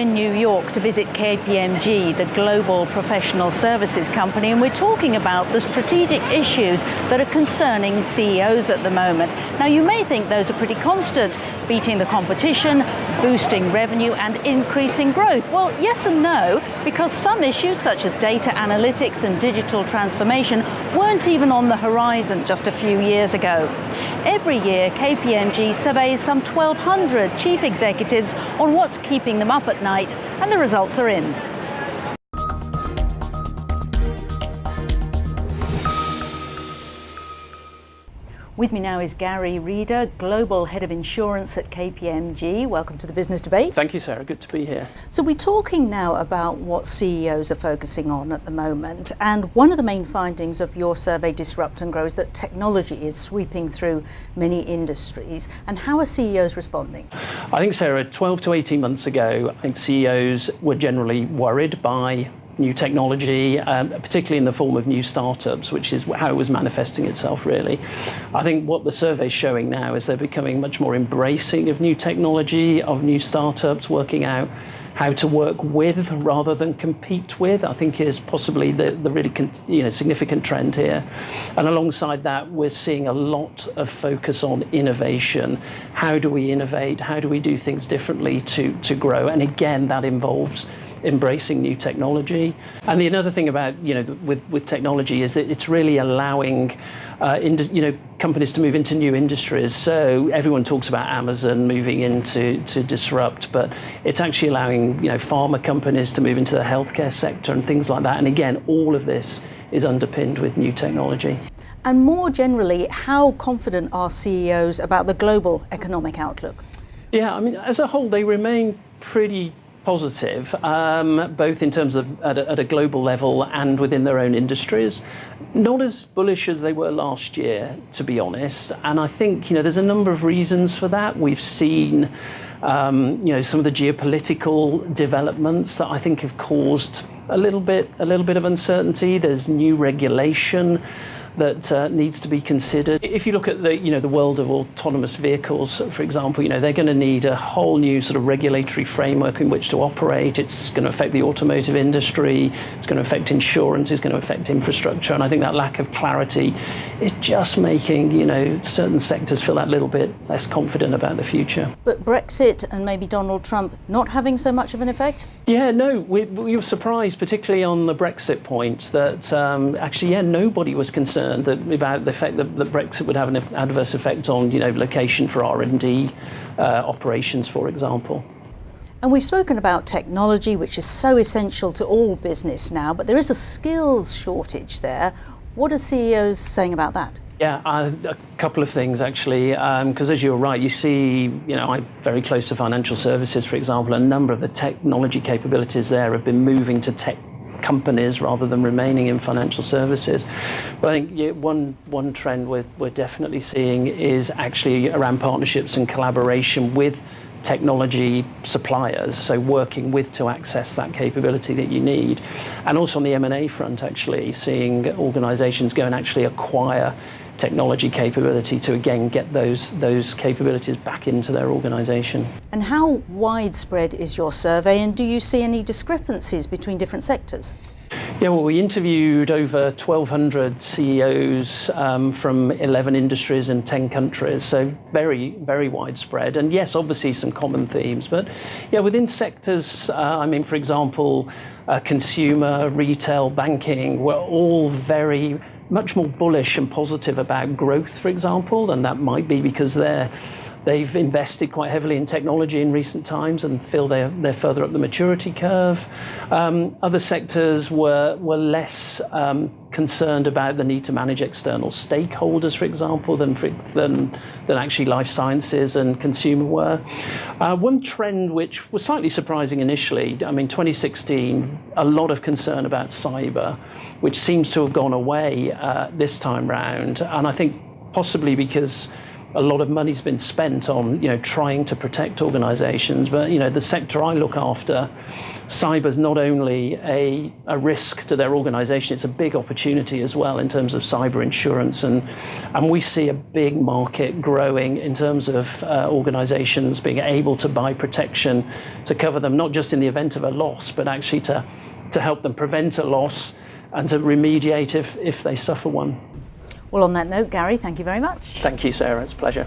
in New York to visit KPMG, the global professional services company, and we're talking about the strategic issues that are concerning CEOs at the moment. Now, you may think those are pretty constant: beating the competition, boosting revenue, and increasing growth. Well, yes and no, because some issues such as data analytics and digital transformation weren't even on the horizon just a few years ago. Every year, KPMG surveys some 1,200 chief executives on what's keeping them up at night, and the results are in. With me now is Gary Reeder, Global Head of Insurance at KPMG. Welcome to the Business Debate. Thank you, Sarah. Good to be here. So we're talking now about what CEOs are focusing on at the moment. And one of the main findings of your survey, Disrupt and Grow, is that technology is sweeping through many industries. And how are CEOs responding? I think, Sarah, 12 to 18 months ago, I think CEOs were generally worried by new technology, particularly in the form of new startups, which is how it was manifesting itself, really. I think what the survey's showing now is they're becoming much more embracing of new technology, of new startups, working out how to work with rather than compete with, I think is possibly the really significant trend here. And alongside that, we're seeing a lot of focus on innovation. How do we innovate? How do we do things differently to grow? And again, that involves embracing new technology. And the another thing about with technology is that it's really allowing companies to move into new industries. So everyone talks about Amazon moving into disrupt, but it's actually allowing pharma companies to move into the healthcare sector and things like that. And again, all of this is underpinned with new technology. And more generally, how confident are CEOs about the global economic outlook? Yeah, I mean, as a whole, they remain pretty positive, both in terms of at a global level and within their own industries. Not as bullish as they were last year, to be honest. And I think there's a number of reasons for that. We've seen some of the geopolitical developments that I think have caused a little bit of uncertainty. There's new regulation that needs to be considered. If you look at the world of autonomous vehicles, for example, they're going to need a whole new sort of regulatory framework in which to operate. It's going to affect the automotive industry, it's going to affect insurance, it's going to affect infrastructure, and I think that lack of clarity is just making certain sectors feel that little bit less confident about the future. But Brexit and maybe Donald Trump not having so much of an effect? Yeah, no, we were surprised, particularly on the Brexit point, that nobody was concerned about the fact that Brexit would have an adverse effect on location for R&D operations, for example. And we've spoken about technology, which is so essential to all business now, but there is a skills shortage there. What are CEOs saying about that? Yeah, a couple of things actually, because as you're right, you see, I'm very close to financial services, for example. A number of the technology capabilities there have been moving to tech companies rather than remaining in financial services. But I think one trend we're definitely seeing is actually around partnerships and collaboration with technology suppliers, so working with to access that capability that you need. And also on the M&A front, actually, seeing organizations go and actually acquire technology capability to again get those capabilities back into their organization. And how widespread is your survey, and do you see any discrepancies between different sectors? Yeah, well, we interviewed over 1,200 CEOs from 11 industries and 10 countries, so very, very widespread. And yes, obviously some common themes, but yeah, within sectors, for example, consumer, retail, banking, were all very much more bullish and positive about growth, for example, and that might be because they've invested quite heavily in technology in recent times and feel they're further up the maturity curve. Other sectors were less concerned about the need to manage external stakeholders, for example, than actually life sciences and consumer were. One trend which was slightly surprising initially, 2016, a lot of concern about cyber, which seems to have gone away this time round, and I think possibly because a lot of money's been spent on, trying to protect organisations. But, the sector I look after, cyber's not only a risk to their organisation, it's a big opportunity as well in terms of cyber insurance. And we see a big market growing in terms of organisations being able to buy protection to cover them, not just in the event of a loss, but actually to help them prevent a loss and to remediate if they suffer one. Well, on that note, Gary, thank you very much. Thank you, Sarah. It's a pleasure.